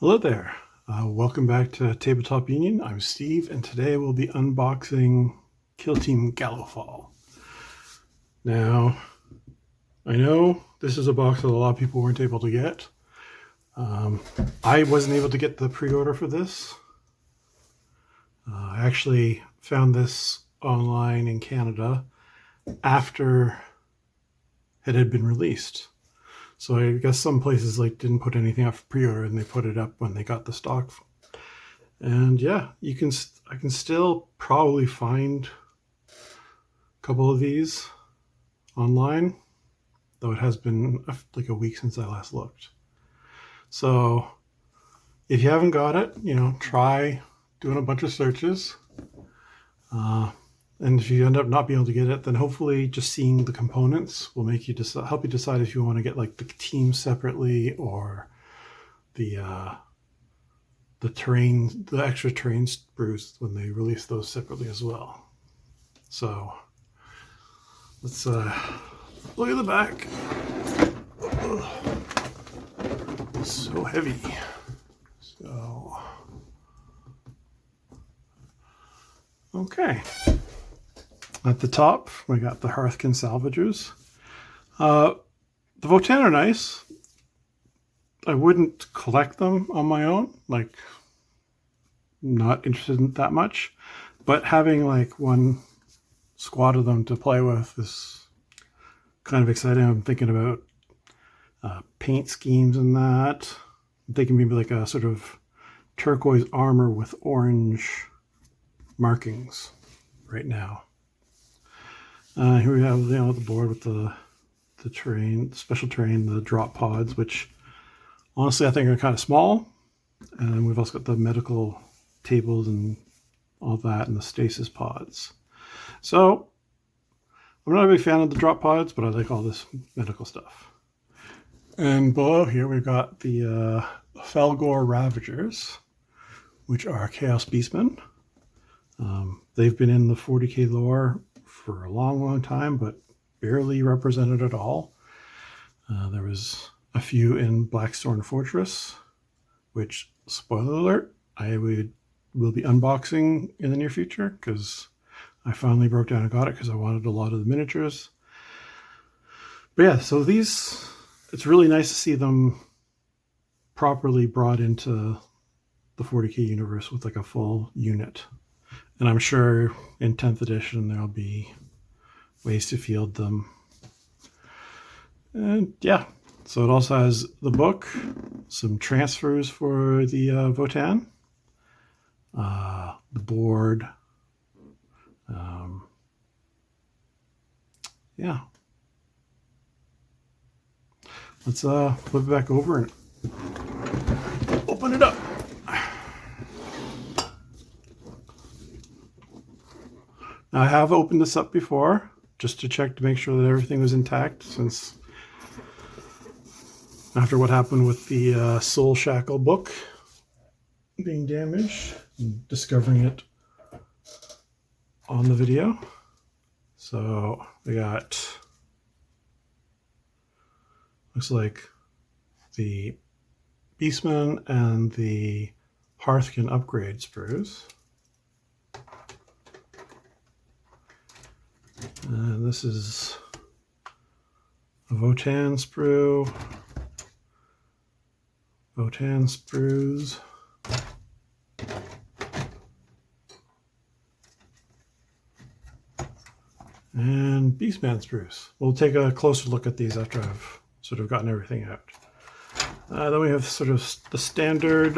Hello there. Welcome back to Tabletop Union. I'm Steve, and today we'll be unboxing Kill Team Gallowfall. Now, I know this is a box that a lot of people weren't able to get. I wasn't able to get the pre-order for this. I actually found this online in Canada after it had been released. So I guess some places didn't put anything up for pre-order and they put it up when they got the stock. And yeah, I can still probably find a couple of these online, though it has been like a week since I last looked. So if you haven't got it, try doing a bunch of searches. And if you end up not being able to get it, then hopefully just seeing the components will make you help you decide if you want to get like the team separately or the extra terrain sprues when they release those separately as well. So let's look at the back. It's so heavy. So okay. At the top, we got the Hearthkin salvagers. The Votan are nice. I wouldn't collect them on my own, not interested in that much. But having like one squad of them to play with is kind of exciting. I'm thinking about paint schemes and that. I'm thinking maybe like a sort of turquoise armor with orange markings right now. Here we have the board with the terrain, the special terrain, the drop pods, which honestly I think are kind of small. And we've also got the medical tables and all that, and the stasis pods. So I'm not a big fan of the drop pods, but I like all this medical stuff. And below here we've got the Felgor Ravagers, which are Chaos Beastmen. They've been in the 40k lore for a long time, but barely represented at all. There was a few in Blackthorn Fortress, which, spoiler alert, I will be unboxing in the near future because I finally broke down and got it because I wanted a lot of the miniatures. But yeah, so it's really nice to see them properly brought into the 40k universe with like a full unit. And I'm sure in 10th edition there'll be ways to field them. And yeah, so it also has the book, some transfers for the Votan, the board. Yeah. Let's flip it back over and open it up. Now, I have opened this up before just to check to make sure that everything was intact, since after what happened with the Soul Shackle book being damaged and discovering it on the video. So we got, looks like the Beastman and the Hearthkin upgrade sprues. And this is a Votan sprue, Votan sprues, and Beastman sprues. We'll take a closer look at these after I've sort of gotten everything out. Then we have sort of the standard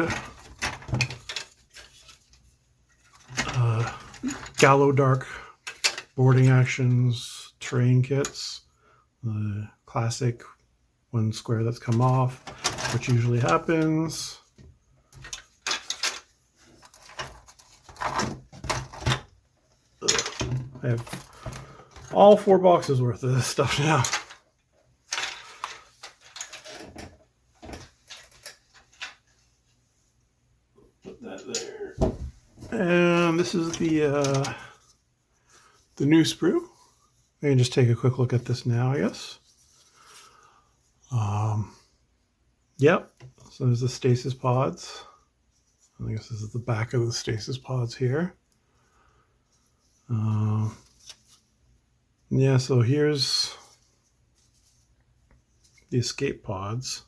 Gallodark boarding actions, terrain kits, the classic one square that's come off, which usually happens. I have all 4 boxes worth of this stuff now. Put that there. And this is the new sprue. We can just take a quick look at this now, I guess. Yep. So there's the stasis pods. I guess this is the back of the stasis pods here. Yeah, so here's the escape pods.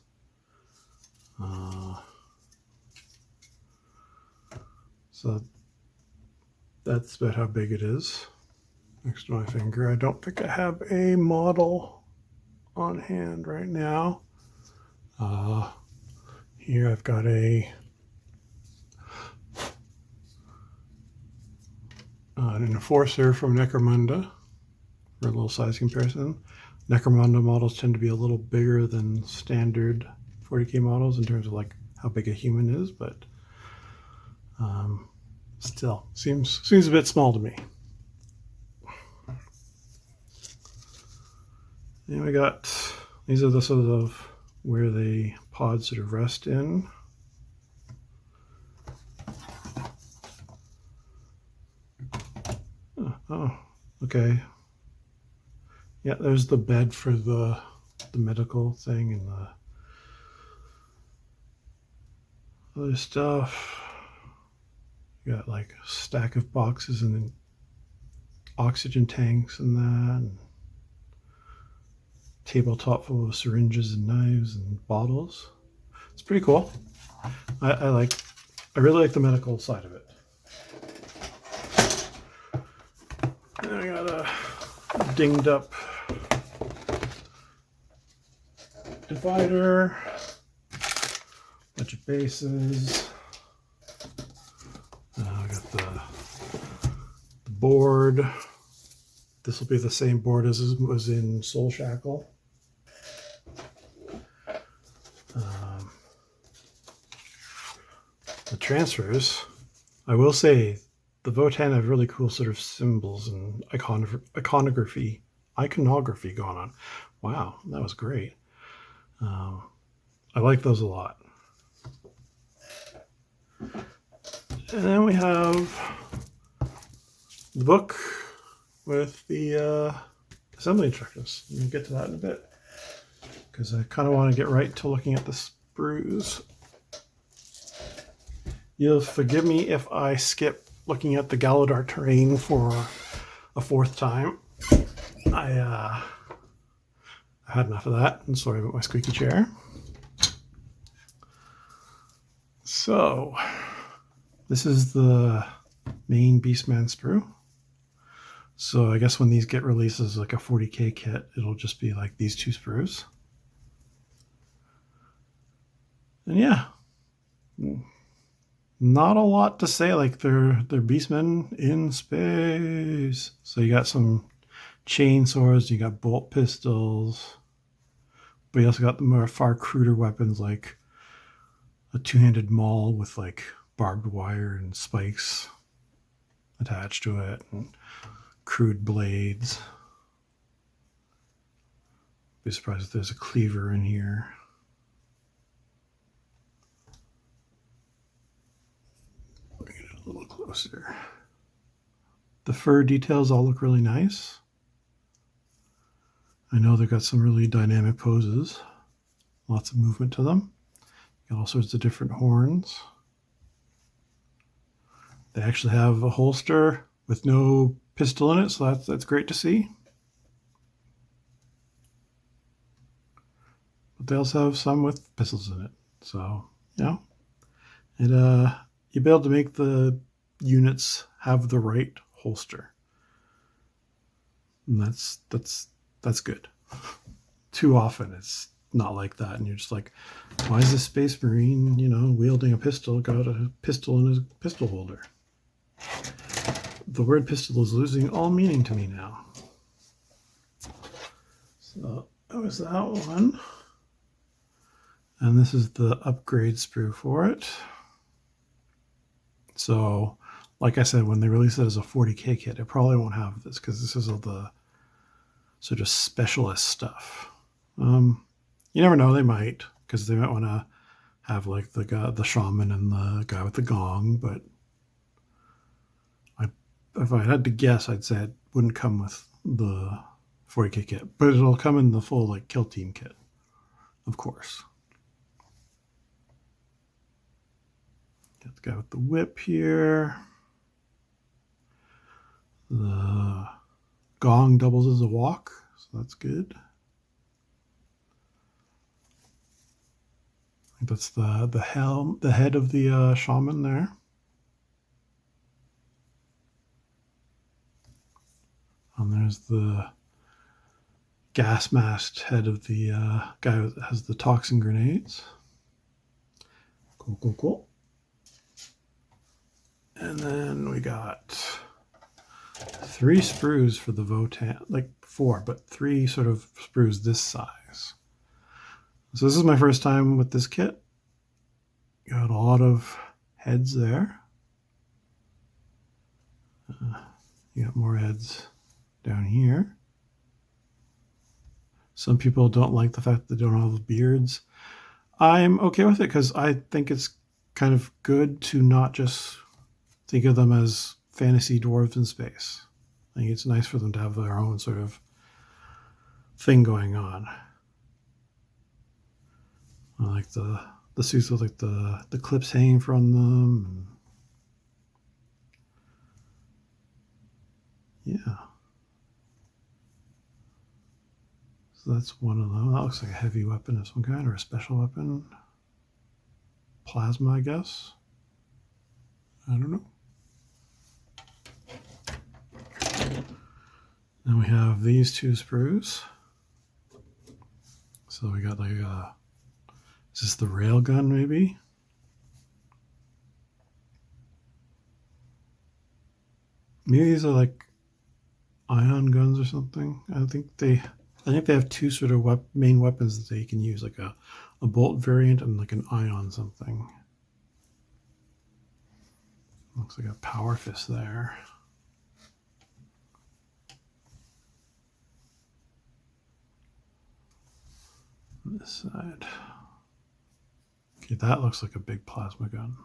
So that's about how big it is next to my finger. I don't think I have a model on hand right now. Here I've got an Enforcer from Necromunda for a little size comparison. Necromunda models tend to be a little bigger than standard 40K models in terms of like how big a human is, but still seems a bit small to me. And we got, these are the sort of where the pods sort of rest in. Oh, okay. Yeah, there's the bed for the medical thing and the other stuff. You got like a stack of boxes and then oxygen tanks and that. And tabletop full of syringes and knives and bottles. It's pretty cool. I really like the medical side of it. And I got a dinged up divider, bunch of bases. I got the board. This will be the same board as was in Soul Shackle. The transfers, I will say, the Votan have really cool sort of symbols and iconography going on. Wow, that was great. I like those a lot. And then we have the book with the assembly instructions. I'm going to get to that in a bit because I kind of want to get right to looking at the sprues. You'll forgive me if I skip looking at the Galadar terrain for a fourth time. I had enough of that. I'm sorry about my squeaky chair. So, this is the main Beastman sprue. So I guess when these get released as like a 40K kit, it'll just be like these two sprues. And yeah, not a lot to say. Like they're Beastmen in space. So you got some chainsaws, you got bolt pistols, but you also got the more far cruder weapons like a two-handed maul with like barbed wire and spikes attached to it, and crude blades. Be surprised if there's a cleaver in here. Bring it a little closer. The fur details all look really nice. I know they've got some really dynamic poses. Lots of movement to them. Got all sorts of different horns. They actually have a holster with no pistol in it, so that's great to see. But they also have some with pistols in it. So, yeah. And you'll be able to make the units have the right holster. And that's good. Too often it's not like that, and you're just like, why is this Space Marine, wielding a pistol, got a pistol in his pistol holder? The word pistol is losing all meaning to me now. So that was that one. And this is the upgrade sprue for it. So, like I said, when they release it as a 40K kit, it probably won't have this because this is all the sort of specialist stuff. You never know, they might, because they might want to have like the shaman and the guy with the gong, but if I had to guess, I'd say it wouldn't come with the 40K kit, but it'll come in the full like kill team kit, of course. Got the guy with the whip here. The gong doubles as a walk, so that's good. I think that's the head of the shaman there. And there's the gas masked head of the guy that has the toxin grenades. Cool. And then we got 3 sprues for the Votan, like 4, but 3 sort of sprues this size. So this is my first time with this kit. Got a lot of heads there. You got more heads down here. Some people don't like the fact that they don't have beards. I'm okay with it because I think it's kind of good to not just think of them as fantasy dwarves in space. I think it's nice for them to have their own sort of thing going on. I like the suits with like the clips hanging from them. And yeah. So that's one of them. That looks like a heavy weapon of some kind or a special weapon. Plasma, I guess. I don't know. Then we have these 2 sprues. So we got like is this the rail gun maybe? Maybe these are like ion guns or something. I think they have 2 sort of main weapons that they can use, like a bolt variant and like an ion something. Looks like a power fist there. On this side. Okay, that looks like a big plasma gun.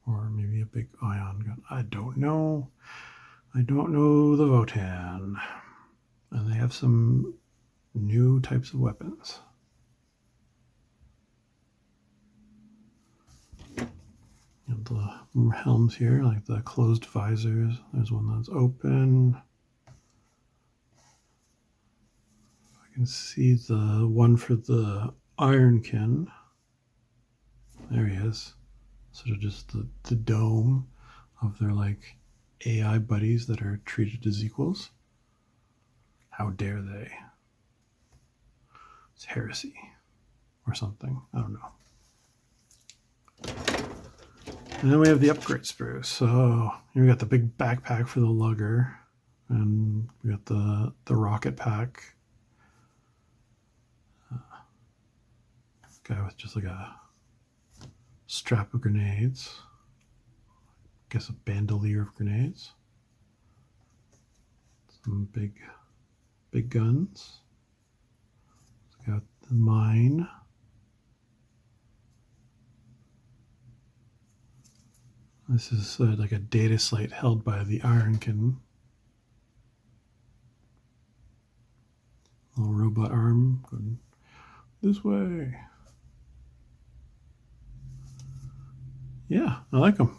Or maybe a big ion gun. I don't know. I don't know the Votan. And they have some new types of weapons. And the helms here, like the closed visors. There's one that's open. I can see the one for the Ironkin. There he is. Sort of just the dome of their like AI buddies that are treated as equals. How dare they? It's heresy or something. I don't know. And then we have the upgrade sprue. So here we got the big backpack for the lugger. And we got the rocket pack. Guy with just like a strap of grenades. I guess a bandolier of grenades. Some big guns. We got the mine. This is like a data slate held by the Ironkin. Little robot arm going this way. Yeah, I like them.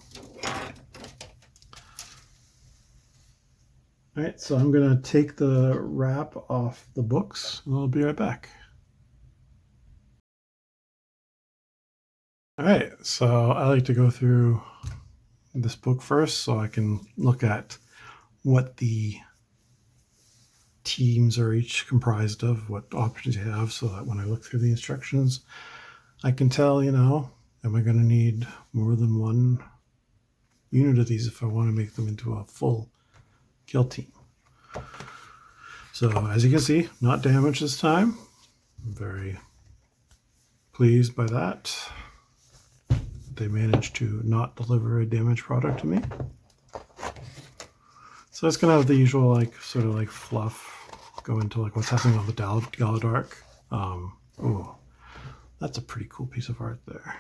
All right, so I'm going to take the wrap off the books, and I'll be right back. All right, so I like to go through this book first so I can look at what the teams are each comprised of, what options you have, so that when I look through the instructions, I can tell, am I going to need more than one unit of these if I want to make them into a full kill team. So as you can see, not damaged this time. I'm very pleased by that. They managed to not deliver a damaged product to me. So it's going to have the usual sort of fluff go into what's happening on the Gallowfall. Oh, that's a pretty cool piece of art there.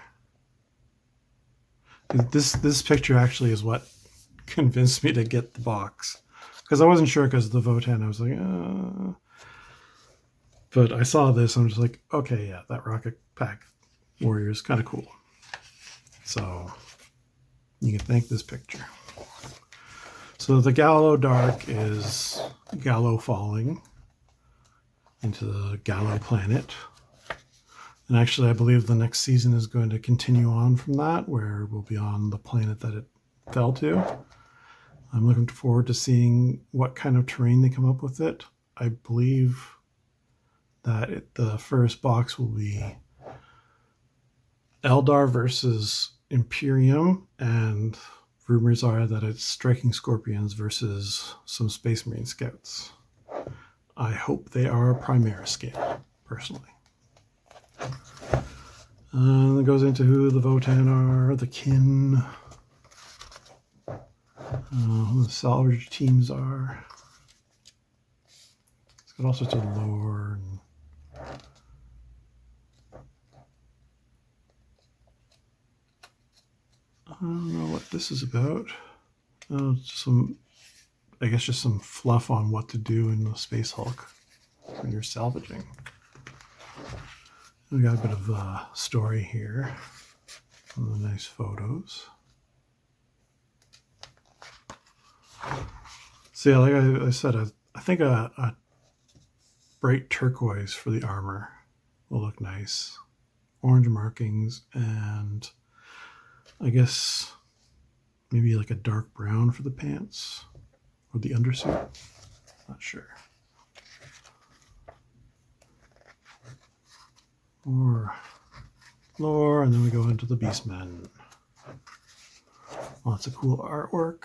This picture actually is what convinced me to get the box, because I wasn't sure because of the Votan. I was like, but I saw this and I'm just like, okay, yeah, that rocket pack warrior is kind of cool. So you can thank this picture. So the Gallow Dark is Gallow falling into the Gallow planet. And actually, I believe the next season is going to continue on from that, where we'll be on the planet that it fell to. I'm looking forward to seeing what kind of terrain they come up with it. I believe that the first box will be Eldar versus Imperium, and rumors are that it's Striking Scorpions versus some Space Marine Scouts. I hope they are Primaris scale, personally. And it goes into who the Votan are, the kin, who the salvage teams are. It's got all sorts of lore. And I don't know what this is about. Oh, it's I guess just some fluff on what to do in the Space Hulk when you're salvaging. We got a bit of a story here. Some of the nice photos. So yeah, like I said, I think a bright turquoise for the armor will look nice. Orange markings, and I guess maybe like a dark brown for the pants or the undersuit. Not sure. Or lore, and then we go into the Beastmen. Lots of cool artwork.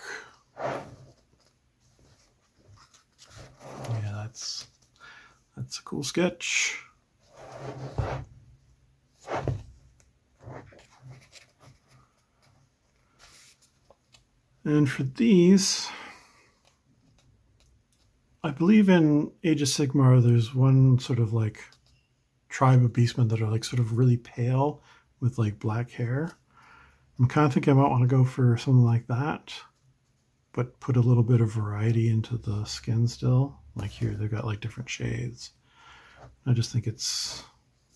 Yeah, that's a cool sketch. And for these, I believe in Age of Sigmar, there's one sort of like tribe of beastmen that are like sort of really pale with like black hair. I'm kind of thinking I might want to go for something like that, but put a little bit of variety into the skin still. Like here, they've got like different shades. I just think it's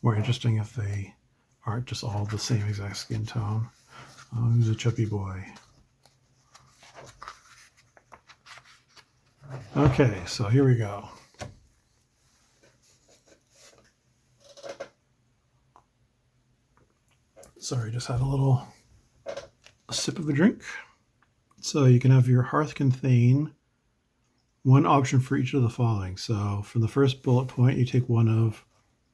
more interesting if they aren't just all the same exact skin tone. Oh, who's a chubby boy? Okay, so here we go. Sorry, just had a sip of a drink. So you can have your Hearthkin Thane, one option for each of the following. So for the first bullet point, you take one of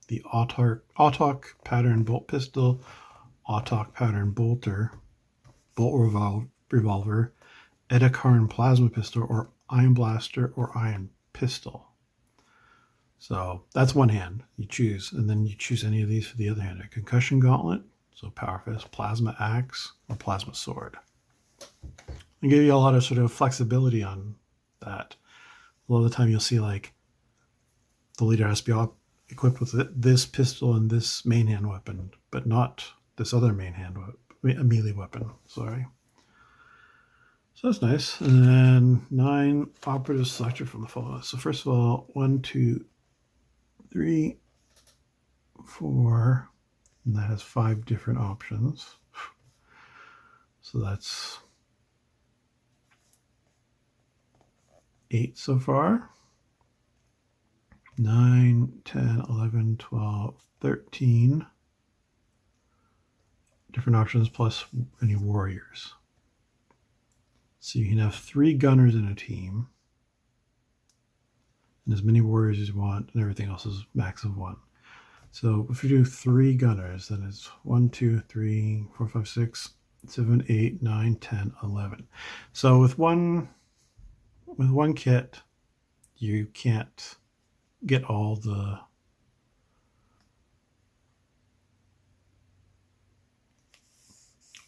the Autok pattern bolt pistol, Autok pattern bolter, bolt revolver, Edakarn plasma pistol, or iron blaster or iron pistol. So that's one hand you choose, and then you choose any of these for the other hand. A concussion gauntlet, so power fist, plasma axe, or plasma sword. And give you a lot of sort of flexibility on that. A lot of the time you'll see like the leader has to be equipped with this pistol and this main hand weapon, but not this other main hand weapon, a melee weapon, sorry. So that's nice. And then 9 operatives selected from the following. So first of all, 1, 2, 3, 4, and that has 5 different options. So that's 8 so far. 9, 10, 11, 12, 13 different options plus any warriors. So you can have 3 gunners in a team and as many warriors as you want, and everything else is max of 1. So if you do 3 gunners, then it's 1, 2, 3, 4, 5, 6, 7, 8, 9, 10, 11. So with one kit, you can't get all the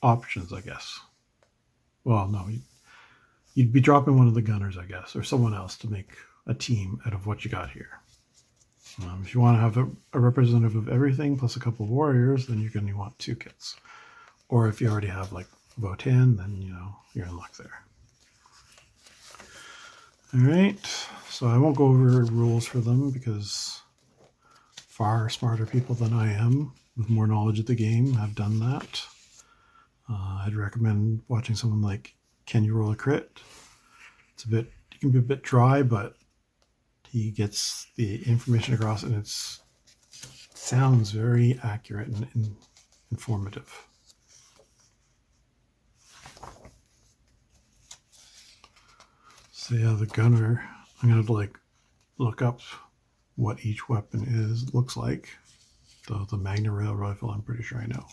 options, I guess. Well, no, you'd be dropping one of the gunners, I guess, or someone else to make a team out of what you got here. If you want to have a representative of everything plus a couple of warriors, then you're going to want 2 kits. Or if you already have like Votan, then you're in luck there. All right, so I won't go over rules for them because far smarter people than I am with more knowledge of the game have done that. I'd recommend watching someone like Can You Roll a Crit? It can be a bit dry, but he gets the information across, and it sounds very accurate and informative. So yeah, the gunner, I'm gonna like look up what each weapon looks like. The Magna Rail rifle, I'm pretty sure I know.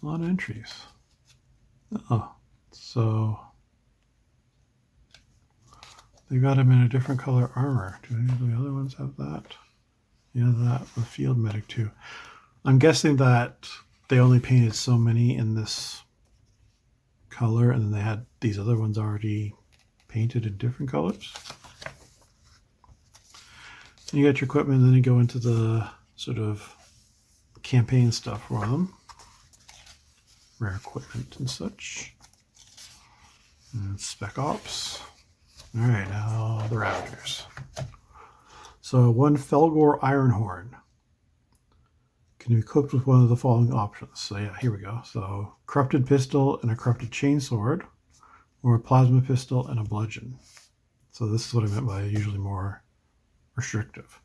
A lot of entries. Oh, so they got him in a different color armor. Do any of the other ones have that? Yeah, that with Field Medic too. I'm guessing that they only painted so many in this color, and then they had these other ones already painted in different colors. And you got your equipment, and then you go into the sort of campaign stuff for them. Rare equipment and such. And Spec Ops. Alright, now the Ravagers. So one Felgor Ironhorn can be equipped with one of the following options. So yeah, here we go. So Corrupted Pistol and a Corrupted Chainsword, or a Plasma Pistol and a Bludgeon. So this is what I meant by usually more restrictive.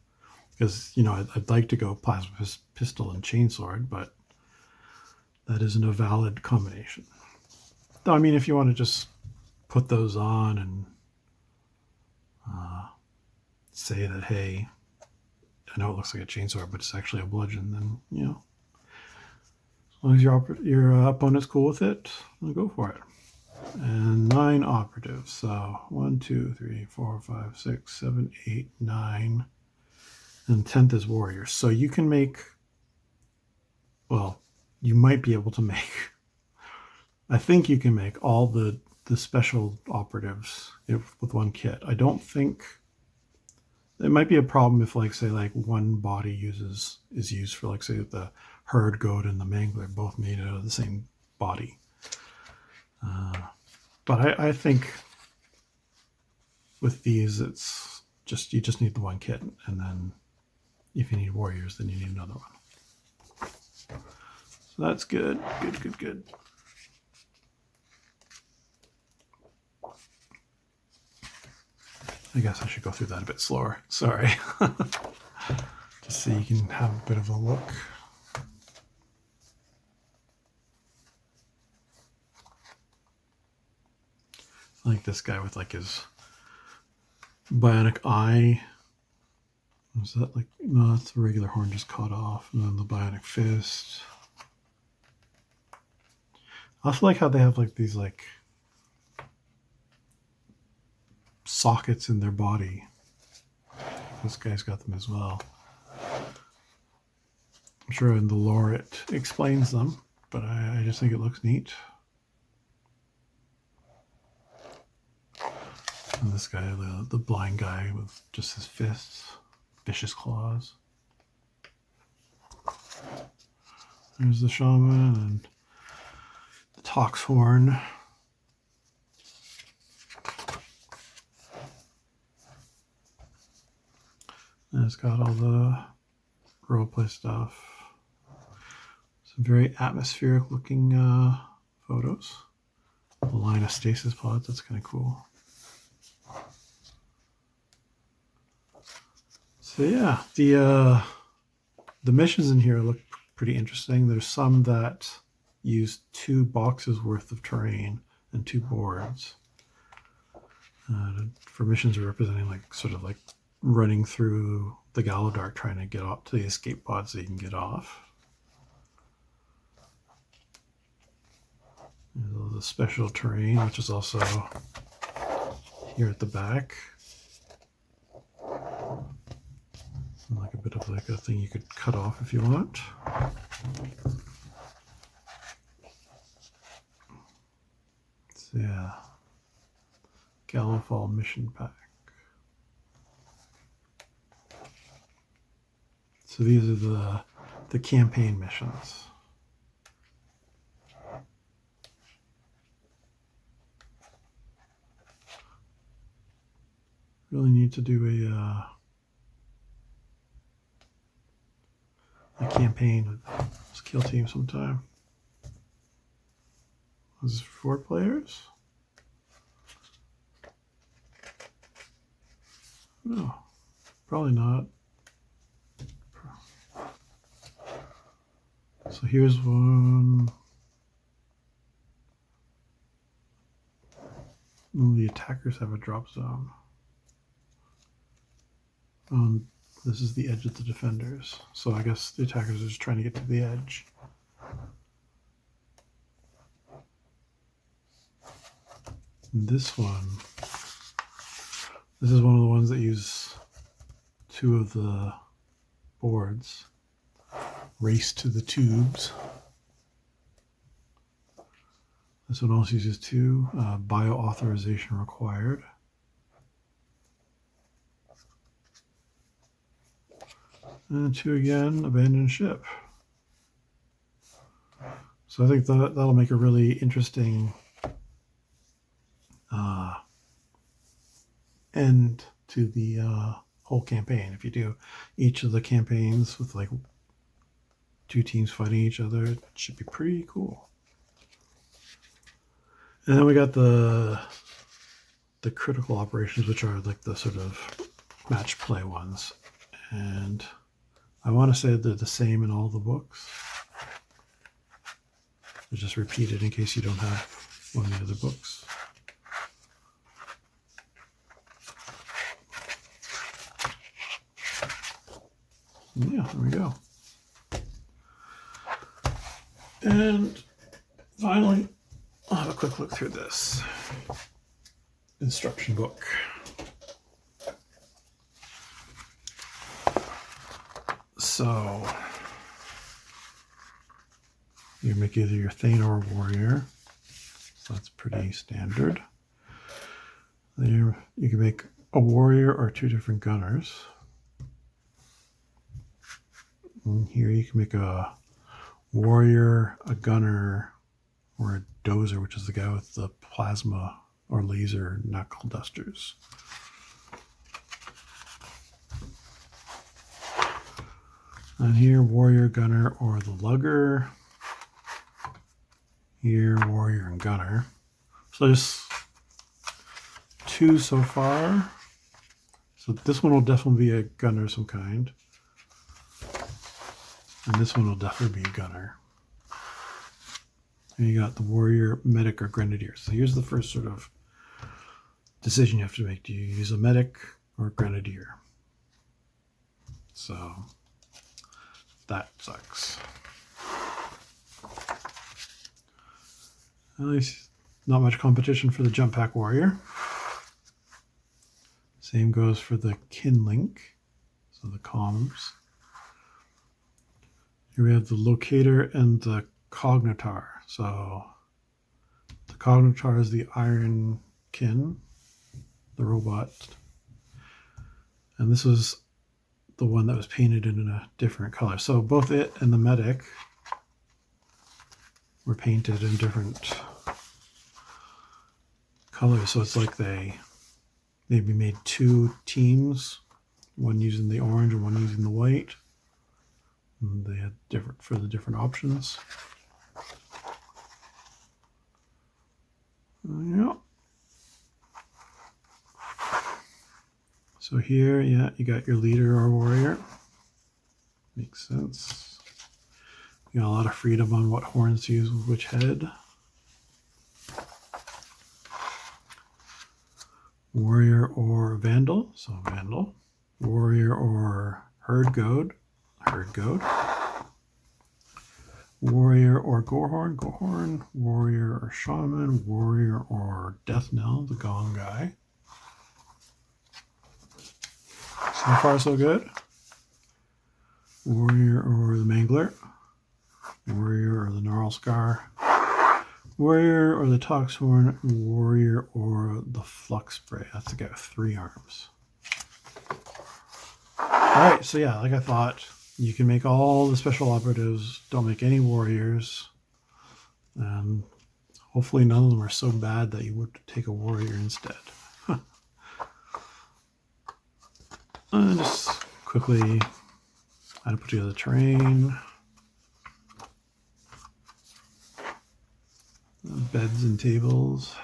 Because, you know, I'd like to go Plasma Pistol and Chainsword, but that isn't a valid combination. Though, I mean, if you want to just put those on and say that, hey, I know it looks like a chainsword, but it's actually a bludgeon, then, you know, as long as your opponent's cool with it, then go for it. And 9 operatives. So 1, 2, 3, 4, 5, 6, 7, 8, 9. And 10th is warriors. So you can make, well, you might be able to make, I think you can make all the special operatives with one kit. I don't think, it might be a problem if, like, say, like one body is used for, like, say, the herd goat and the mangler, both made out of the same body. But I think with these, it's just, you just need the one kit, and then if you need warriors, then you need another one. So that's good, good. I guess I should go through that a bit slower. Sorry. Just so you can have a bit of a look. Like this guy with like his bionic eye. Is that like, no, that's the regular horn just cut off. And then the bionic fist. I also like how they have like these like sockets in their body. This guy's got them as well. I'm sure in the lore it explains them, but I just think it looks neat. And this guy, the blind guy with just his fists, vicious claws. There's the shaman and the Tox horn. And it's got all the roleplay stuff. Some very atmospheric looking photos. A line of stasis pods, that's kind of cool. So yeah, the missions in here look pretty interesting. There's some that use 2 boxes worth of terrain and 2 boards. For missions representing like sort of like running through the Gallowfall trying to get up to the escape pods so you can get off. There's the special terrain, which is also here at the back. Like a bit of like a thing you could cut off if you want. So yeah, Gallowfall mission pack. So these are the campaign missions. Really need to do a campaign with this kill team sometime. Was this 4 players? No, probably not. So here's one. The attackers have a drop zone. This is the edge of the defenders. So I guess the attackers are just trying to get to the edge. And this one. This is one of the ones that use 2 of the boards. Race to the tubes. This one also uses 2. Bio authorization required. And 2 again, abandon ship. So I think that'll make a really interesting end to the whole campaign. If you do each of the campaigns with like 2 teams fighting each other, it should be pretty cool. And then we got the critical operations, which are like the sort of match play ones. And I want to say they're the same in all the books. They're just repeated in case you don't have one of the other books. Yeah, there we go. And finally, I'll have a quick look through this instruction book. So you make either your Thane or warrior. So that's pretty standard. There you can make a warrior or 2 different gunners. And here you can make a warrior, a gunner, or a dozer, which is the guy with the plasma or laser knuckle dusters. And here, warrior, gunner, or the lugger. Here, warrior and gunner. So there's 2 so far. So this one will definitely be a gunner of some kind. And this one will definitely be a gunner. And you got the warrior, medic, or grenadier. So here's the first sort of decision you have to make. Do you use a medic or a grenadier? So that sucks. At least not much competition for the jump pack warrior. Same goes for the kin link, so the comms. Here we have the locator and the cognitar. So the cognitar is the iron kin, the robot. And this was the one that was painted in a different color. So both it and the medic were painted in different colors. So it's like they maybe made 2 teams, one using the orange and one using the white. And they had different for the different options. Yeah. So here, yeah, you got your leader or warrior. Makes sense. You got a lot of freedom on what horns to use with which head. Warrior or vandal, so vandal. Warrior or herd goad, herd goad. Warrior or gorehorn, gorehorn. Warrior or shaman, warrior or death knell, the gong guy. So far so good. Warrior or the mangler. Warrior or the gnarl scar. Warrior or the toxhorn. Warrior or the flux spray. That's the guy with 3 arms. Alright, so yeah, like I thought, you can make all the special operatives, don't make any warriors. And hopefully none of them are so bad that you would take a warrior instead. And just quickly How to put together the terrain. Beds and tables.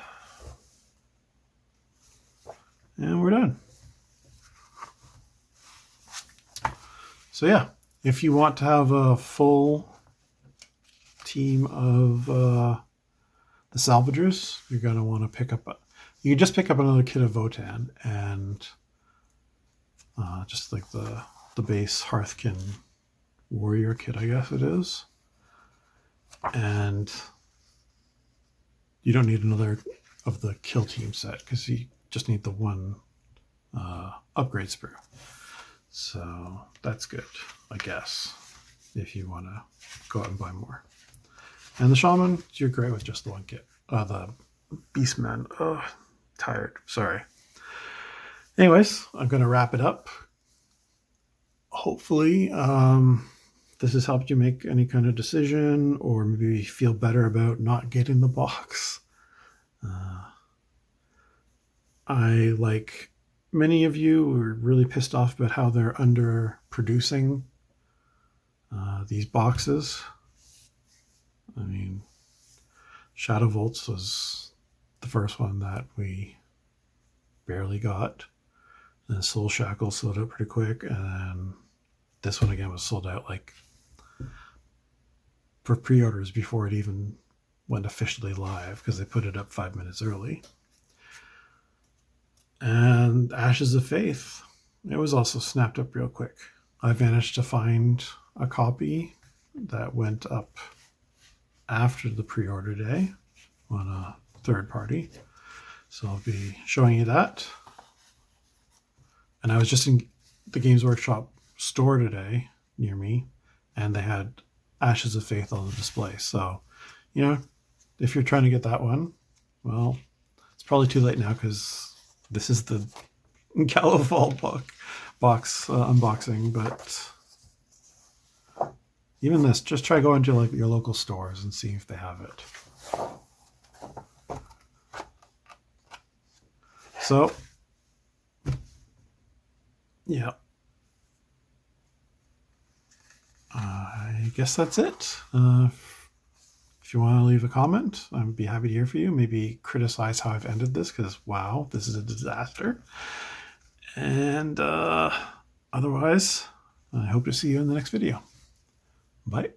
And we're done. So yeah, if you want to have a full team of the salvagers, you're going to want to pick up you can just pick up another kit of Votan and just like the base Hearthkin warrior kit, I guess it is. And you don't need another of the kill team set because you just need the one upgrade sprue. So that's good, I guess, if you want to go out and buy more. And the shaman, you're great with just the one kit. The beastman, tired, sorry. Anyways, I'm going to wrap it up. Hopefully, this has helped you make any kind of decision or maybe feel better about not getting the box. I, like many of you, were really pissed off about how they're underproducing these boxes. I mean, Shadow Volts was the first one that we barely got. And Soul Shackle sold out pretty quick, and then this one again was sold out like for pre-orders before it even went officially live because they put it up 5 minutes early. And Ashes of Faith, it was also snapped up real quick. I managed to find a copy that went up after the pre-order day on a third party. So I'll be showing you that. And I was just in the Games Workshop store today near me, and they had Ashes of Faith on the display. So, you know, if you're trying to get that one, well, it's probably too late now because this is the Gallowfall box unboxing. But even this, just try going to like your local stores and see if they have it. So, yeah. I guess that's it. If you want to leave a comment, I'd be happy to hear from you. Maybe criticize how I've ended this because, wow, this is a disaster. And otherwise, I hope to see you in the next video. Bye.